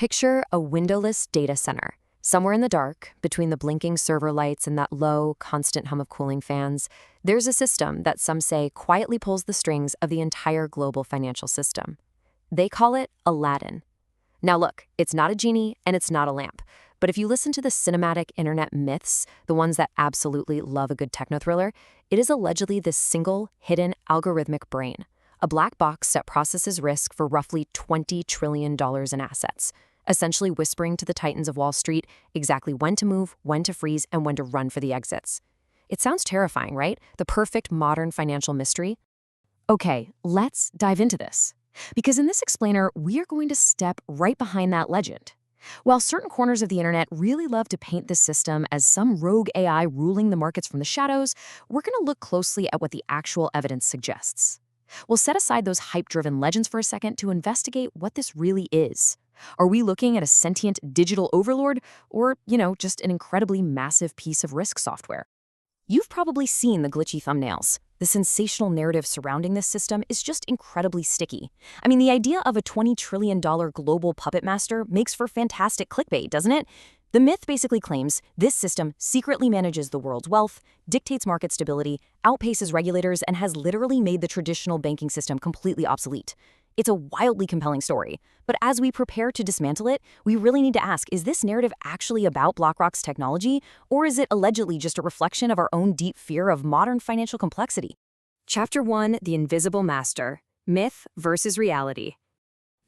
Picture a windowless data center. Somewhere in the dark, between the blinking server lights and that low, constant hum of cooling fans, there's a system that some say quietly pulls the strings of the entire global financial system. They call it Aladdin. Now look, it's not a genie and it's not a lamp. But if you listen to the cinematic internet myths, the ones that absolutely love a good techno thriller, it is allegedly this single, hidden, algorithmic brain. A black box that processes risk for roughly $20 trillion in assets, essentially whispering to the titans of Wall Street exactly when to move, when to freeze, and when to run for the exits. It sounds terrifying, right? The perfect modern financial mystery. Okay, let's dive into this. Because in this explainer, we are going to step right behind that legend. While certain corners of the internet really love to paint this system as some rogue AI ruling the markets from the shadows, we're going to look closely at what the actual evidence suggests. We'll set aside those hype-driven legends for a second to investigate what this really is. Are we looking at a sentient digital overlord or, just an incredibly massive piece of risk software? You've probably seen the glitchy thumbnails. The sensational narrative surrounding this system is just incredibly sticky. I mean, the idea of a $20 trillion global puppet master makes for fantastic clickbait, doesn't it? The myth basically claims this system secretly manages the world's wealth, dictates market stability, outpaces regulators, and has literally made the traditional banking system completely obsolete. It's a wildly compelling story. But as we prepare to dismantle it, we really need to ask, is this narrative actually about BlackRock's technology, or is it allegedly just a reflection of our own deep fear of modern financial complexity? Chapter 1, The Invisible Master, Myth versus Reality.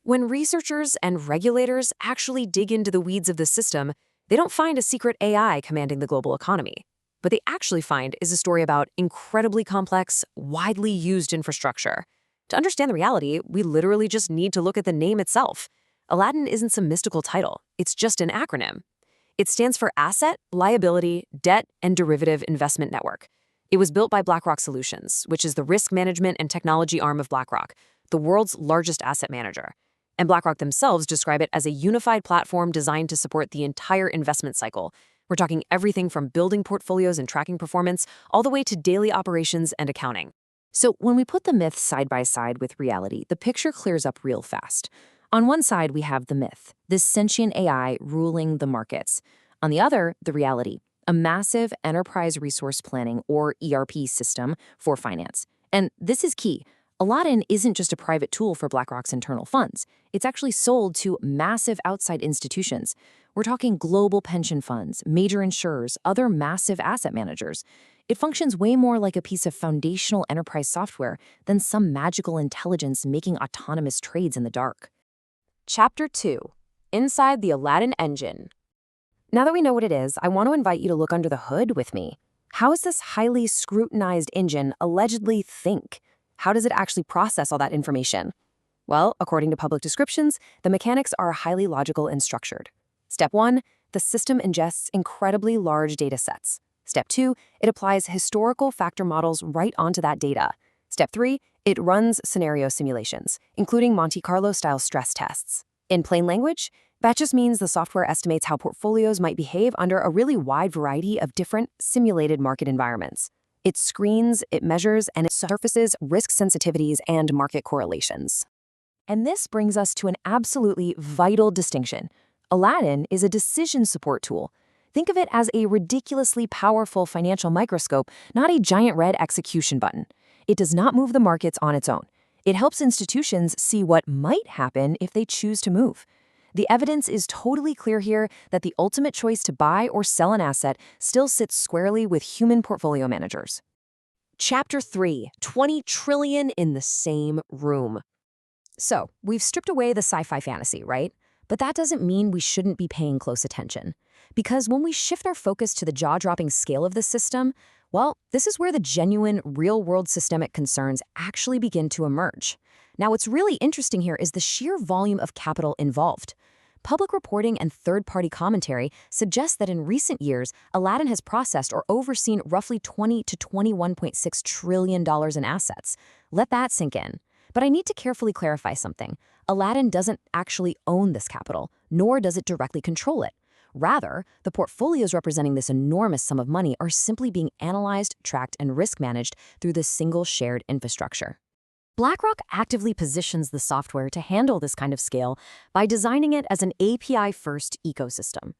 When researchers and regulators actually dig into the weeds of the system, they don't find a secret AI commanding the global economy. What they actually find is a story about incredibly complex, widely used infrastructure. To understand the reality, we literally just need to look at the name itself. Aladdin isn't some mystical title, it's just an acronym. It stands for Asset, Liability, Debt, and Derivative Investment Network. It was built by BlackRock Solutions, which is the risk management and technology arm of BlackRock, the world's largest asset manager. And BlackRock themselves describe it as a unified platform designed to support the entire investment cycle. We're talking everything from building portfolios and tracking performance, all the way to daily operations and accounting. So when we put the myth side by side with reality, the picture clears up real fast. On one side, we have the myth, this sentient AI ruling the markets. On the other, the reality, a massive enterprise resource planning, or ERP system, for finance. And this is key. Aladdin isn't just a private tool for BlackRock's internal funds. It's actually sold to massive outside institutions. We're talking global pension funds, major insurers, other massive asset managers. It functions way more like a piece of foundational enterprise software than some magical intelligence making autonomous trades in the dark. Chapter 2. Inside the Aladdin Engine. Now that we know what it is, I want to invite you to look under the hood with me. How does this highly scrutinized engine allegedly think? How does it actually process all that information? Well, according to public descriptions, the mechanics are highly logical and structured. Step 1, the system ingests incredibly large data sets. Step 2, it applies historical factor models right onto that data. Step 3, it runs scenario simulations, including Monte Carlo-style stress tests. In plain language, that just means the software estimates how portfolios might behave under a really wide variety of different simulated market environments. It screens, it measures, and it surfaces risk sensitivities and market correlations. And this brings us to an absolutely vital distinction. Aladdin is a decision support tool. Think of it as a ridiculously powerful financial microscope, not a giant red execution button. It does not move the markets on its own. It helps institutions see what might happen if they choose to move. The evidence is totally clear here that the ultimate choice to buy or sell an asset still sits squarely with human portfolio managers. Chapter 3, 20 trillion in the same room. So, we've stripped away the sci-fi fantasy, right? But that doesn't mean we shouldn't be paying close attention. Because when we shift our focus to the jaw-dropping scale of the system, well, this is where the genuine, real-world systemic concerns actually begin to emerge. Now, what's really interesting here is the sheer volume of capital involved. Public reporting and third-party commentary suggest that in recent years, Aladdin has processed or overseen roughly $20 to $21.6 trillion in assets. Let that sink in. But I need to carefully clarify something. Aladdin doesn't actually own this capital, nor does it directly control it. Rather, the portfolios representing this enormous sum of money are simply being analyzed, tracked, and risk managed through this single shared infrastructure. BlackRock actively positions the software to handle this kind of scale by designing it as an API-first ecosystem.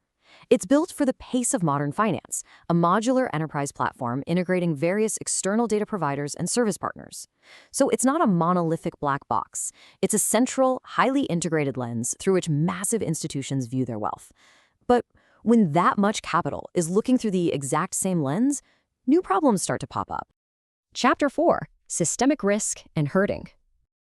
It's built for the pace of modern finance, a modular enterprise platform integrating various external data providers and service partners. So it's not a monolithic black box. It's a central, highly integrated lens through which massive institutions view their wealth. But when that much capital is looking through the exact same lens, new problems start to pop up. Chapter 4: Systemic Risk and Herding.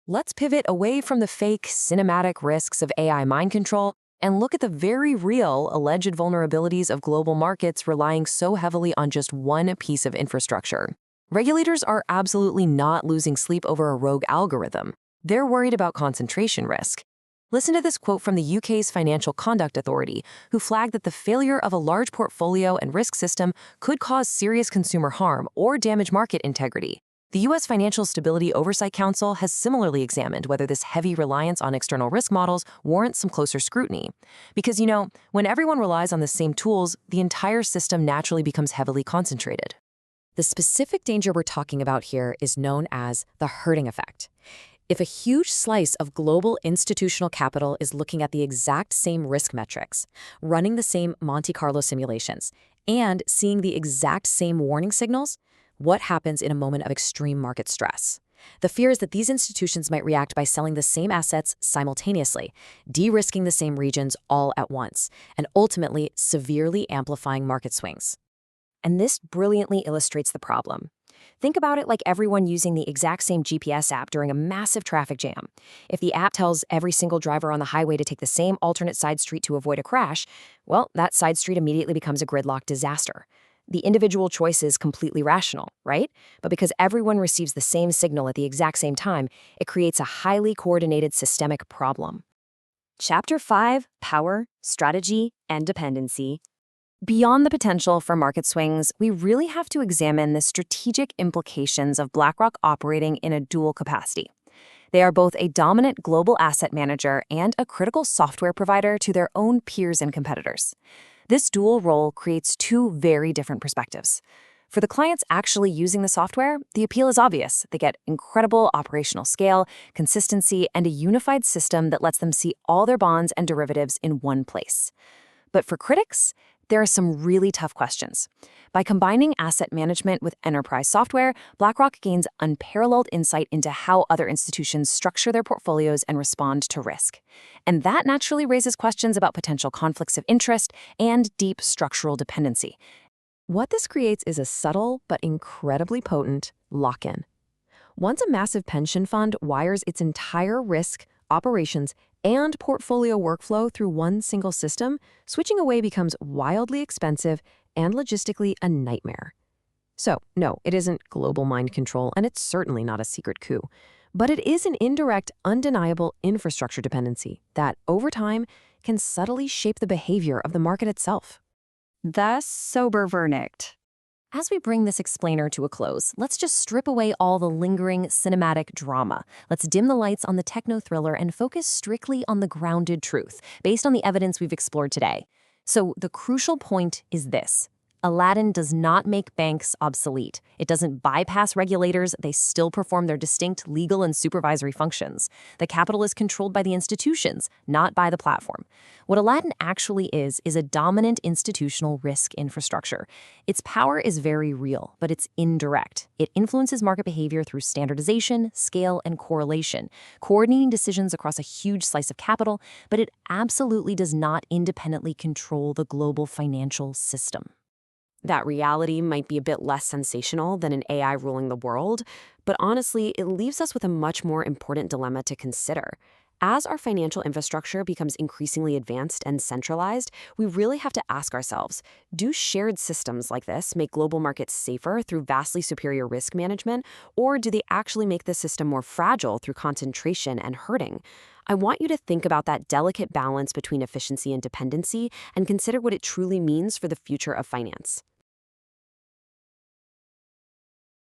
Let's pivot away from the fake, cinematic risks of AI mind control and look at the very real, alleged vulnerabilities of global markets relying so heavily on just one piece of infrastructure. Regulators are absolutely not losing sleep over a rogue algorithm. They're worried about concentration risk. Listen to this quote from the UK's Financial Conduct Authority, who flagged that the failure of a large portfolio and risk system could cause serious consumer harm or damage market integrity. The U.S. Financial Stability Oversight Council has similarly examined whether this heavy reliance on external risk models warrants some closer scrutiny. Because, when everyone relies on the same tools, the entire system naturally becomes heavily concentrated. The specific danger we're talking about here is known as the herding effect. If a huge slice of global institutional capital is looking at the exact same risk metrics, running the same Monte Carlo simulations, and seeing the exact same warning signals, what happens in a moment of extreme market stress? The fear is that these institutions might react by selling the same assets simultaneously, de-risking the same regions all at once, and ultimately severely amplifying market swings. And this brilliantly illustrates the problem. Think about it like everyone using the exact same GPS app during a massive traffic jam. If the app tells every single driver on the highway to take the same alternate side street to avoid a crash, well, that side street immediately becomes a gridlock disaster. The individual choice is completely rational, right? But because everyone receives the same signal at the exact same time, it creates a highly coordinated systemic problem. Chapter 5: Power, Strategy, and Dependency. Beyond the potential for market swings, we really have to examine the strategic implications of BlackRock operating in a dual capacity. They are both a dominant global asset manager and a critical software provider to their own peers and competitors. This dual role creates two very different perspectives. For the clients actually using the software, the appeal is obvious. They get incredible operational scale, consistency, and a unified system that lets them see all their bonds and derivatives in one place. But for critics, there are some really tough questions. By combining asset management with enterprise software, BlackRock gains unparalleled insight into how other institutions structure their portfolios and respond to risk. And that naturally raises questions about potential conflicts of interest and deep structural dependency. What this creates is a subtle but incredibly potent lock-in. Once a massive pension fund wires its entire risk, operations, and portfolio workflow through one single system, switching away becomes wildly expensive and logistically a nightmare. So, no, it isn't global mind control, and it's certainly not a secret coup. But it is an indirect, undeniable infrastructure dependency that, over time, can subtly shape the behavior of the market itself. The sober verdict. As we bring this explainer to a close, let's just strip away all the lingering cinematic drama. Let's dim the lights on the techno thriller and focus strictly on the grounded truth, based on the evidence we've explored today. So the crucial point is this: Aladdin does not make banks obsolete. It doesn't bypass regulators. They still perform their distinct legal and supervisory functions. The capital is controlled by the institutions, not by the platform. What Aladdin actually is a dominant institutional risk infrastructure. Its power is very real, but it's indirect. It influences market behavior through standardization, scale, and correlation, coordinating decisions across a huge slice of capital, but it absolutely does not independently control the global financial system. That reality might be a bit less sensational than an AI ruling the world, but honestly, it leaves us with a much more important dilemma to consider. As our financial infrastructure becomes increasingly advanced and centralized, we really have to ask ourselves, do shared systems like this make global markets safer through vastly superior risk management, or do they actually make the system more fragile through concentration and herding? I want you to think about that delicate balance between efficiency and dependency and consider what it truly means for the future of finance.